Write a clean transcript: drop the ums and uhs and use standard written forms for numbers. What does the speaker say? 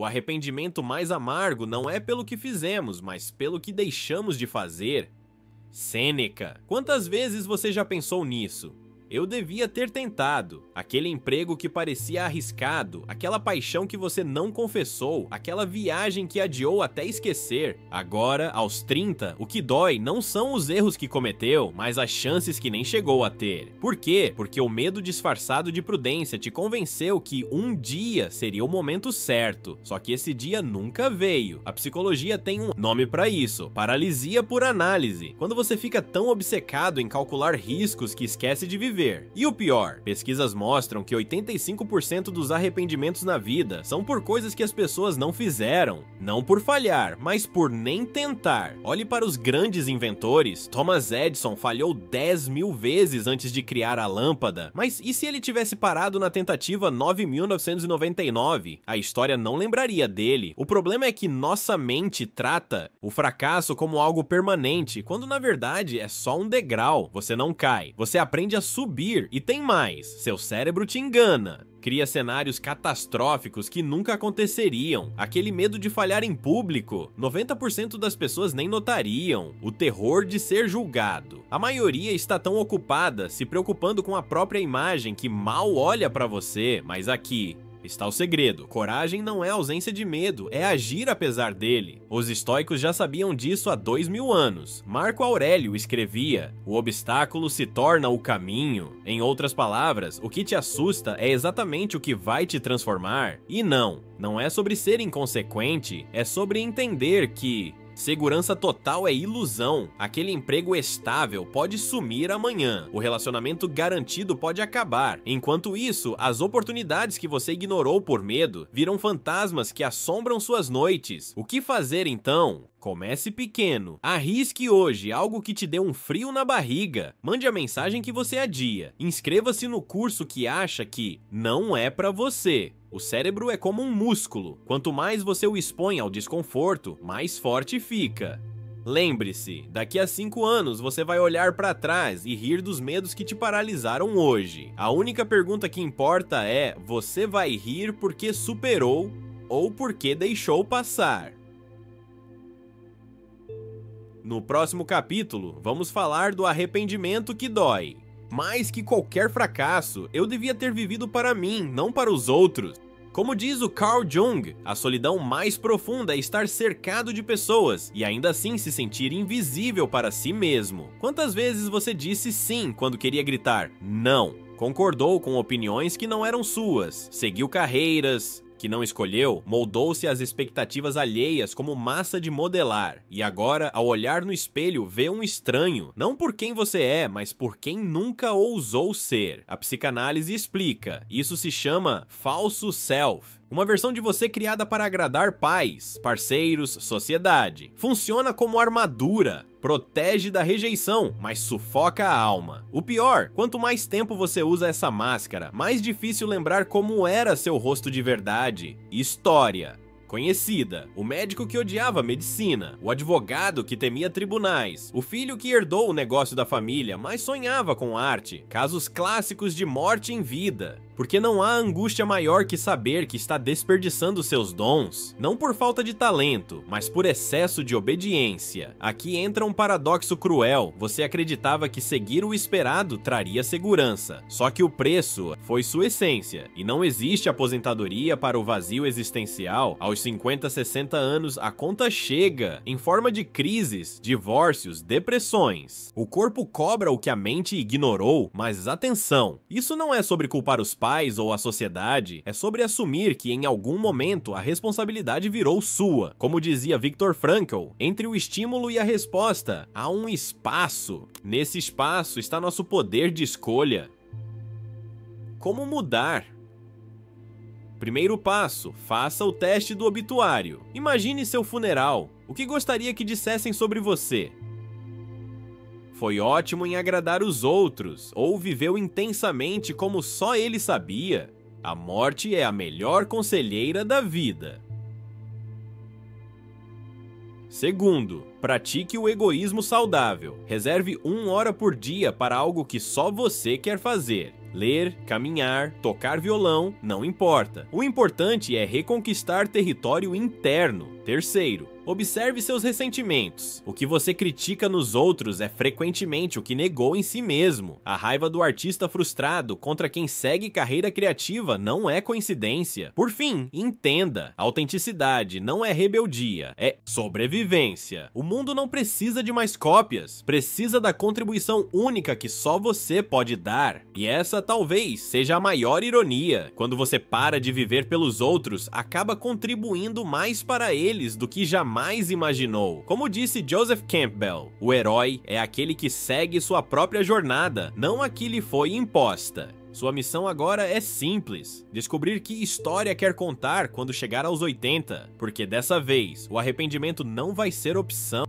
O arrependimento mais amargo não é pelo que fizemos, mas pelo que deixamos de fazer. Sêneca. Quantas vezes você já pensou nisso? Eu devia ter tentado. Aquele emprego que parecia arriscado, aquela paixão que você não confessou, aquela viagem que adiou até esquecer. Agora, aos 30, o que dói não são os erros que cometeu, mas as chances que nem chegou a ter. Por quê? Porque o medo disfarçado de prudência te convenceu que um dia seria o momento certo. Só que esse dia nunca veio. A psicologia tem um nome pra isso: paralisia por análise. Quando você fica tão obcecado em calcular riscos que esquece de viver. E o pior, pesquisas mostram que 85% dos arrependimentos na vida são por coisas que as pessoas não fizeram. Não por falhar, mas por nem tentar. Olhe para os grandes inventores. Thomas Edison falhou 10.000 vezes antes de criar a lâmpada. Mas e se ele tivesse parado na tentativa 9.999? A história não lembraria dele. O problema é que nossa mente trata o fracasso como algo permanente, quando na verdade é só um degrau. Você não cai, você aprende a subir. E tem mais, seu cérebro te engana. Cria cenários catastróficos que nunca aconteceriam. Aquele medo de falhar em público, 90% das pessoas nem notariam. O terror de ser julgado. A maioria está tão ocupada, se preocupando com a própria imagem, que mal olha pra você. Mas aqui está o segredo. Coragem não é ausência de medo, é agir apesar dele. Os estoicos já sabiam disso há 2000 anos. Marco Aurélio escrevia: o obstáculo se torna o caminho. Em outras palavras, o que te assusta é exatamente o que vai te transformar. E não é sobre ser inconsequente, é sobre entender que segurança total é ilusão. Aquele emprego estável pode sumir amanhã. O relacionamento garantido pode acabar. Enquanto isso, as oportunidades que você ignorou por medo viram fantasmas que assombram suas noites. O que fazer então? Comece pequeno. Arrisque hoje algo que te dê um frio na barriga. Mande a mensagem que você adia. Inscreva-se no curso que acha que não é pra você. O cérebro é como um músculo. Quanto mais você o expõe ao desconforto, mais forte fica. Lembre-se, daqui a 5 anos você vai olhar pra trás e rir dos medos que te paralisaram hoje. A única pergunta que importa é: você vai rir porque superou ou porque deixou passar? No próximo capítulo, vamos falar do arrependimento que dói. Mais que qualquer fracasso, eu devia ter vivido para mim, não para os outros. Como diz o Carl Jung, a solidão mais profunda é estar cercado de pessoas e ainda assim se sentir invisível para si mesmo. Quantas vezes você disse sim quando queria gritar não? Concordou com opiniões que não eram suas, seguiu carreiras que não escolheu, moldou-se às expectativas alheias como massa de modelar, e agora, ao olhar no espelho, vê um estranho, não por quem você é, mas por quem nunca ousou ser. A psicanálise explica, isso se chama falso self. Uma versão de você criada para agradar pais, parceiros, sociedade. Funciona como armadura, protege da rejeição, mas sufoca a alma. O pior, quanto mais tempo você usa essa máscara, mais difícil lembrar como era seu rosto de verdade. História conhecida, o médico que odiava medicina, o advogado que temia tribunais, o filho que herdou o negócio da família, mas sonhava com arte, casos clássicos de morte em vida. Porque não há angústia maior que saber que está desperdiçando seus dons, não por falta de talento, mas por excesso de obediência. Aqui entra um paradoxo cruel. Você acreditava que seguir o esperado traria segurança, só que o preço foi sua essência, e não existe aposentadoria para o vazio existencial. Aos 50, 60 anos, a conta chega, em forma de crises, divórcios, depressões. O corpo cobra o que a mente ignorou, mas atenção, isso não é sobre culpar os pais ou a sociedade, é sobre assumir que em algum momento a responsabilidade virou sua. Como dizia Viktor Frankl, entre o estímulo e a resposta, há um espaço. Nesse espaço está nosso poder de escolha. Como mudar? Primeiro passo, faça o teste do obituário. Imagine seu funeral. O que gostaria que dissessem sobre você? Foi ótimo em agradar os outros, ou viveu intensamente como só ele sabia? A morte é a melhor conselheira da vida. Segundo, pratique o egoísmo saudável. Reserve 1 hora por dia para algo que só você quer fazer. Ler, caminhar, tocar violão, não importa. O importante é reconquistar território interno. Terceiro, observe seus ressentimentos. O que você critica nos outros é frequentemente o que negou em si mesmo. A raiva do artista frustrado contra quem segue carreira criativa não é coincidência. Por fim, entenda: autenticidade não é rebeldia, é sobrevivência. O mundo não precisa de mais cópias, precisa da contribuição única que só você pode dar. E essa talvez seja a maior ironia. Quando você para de viver pelos outros, acaba contribuindo mais para eles do que jamais imaginou. Como disse Joseph Campbell, o herói é aquele que segue sua própria jornada, não a que lhe foi imposta. Sua missão agora é simples: descobrir que história quer contar quando chegar aos 80, porque dessa vez o arrependimento não vai ser opção.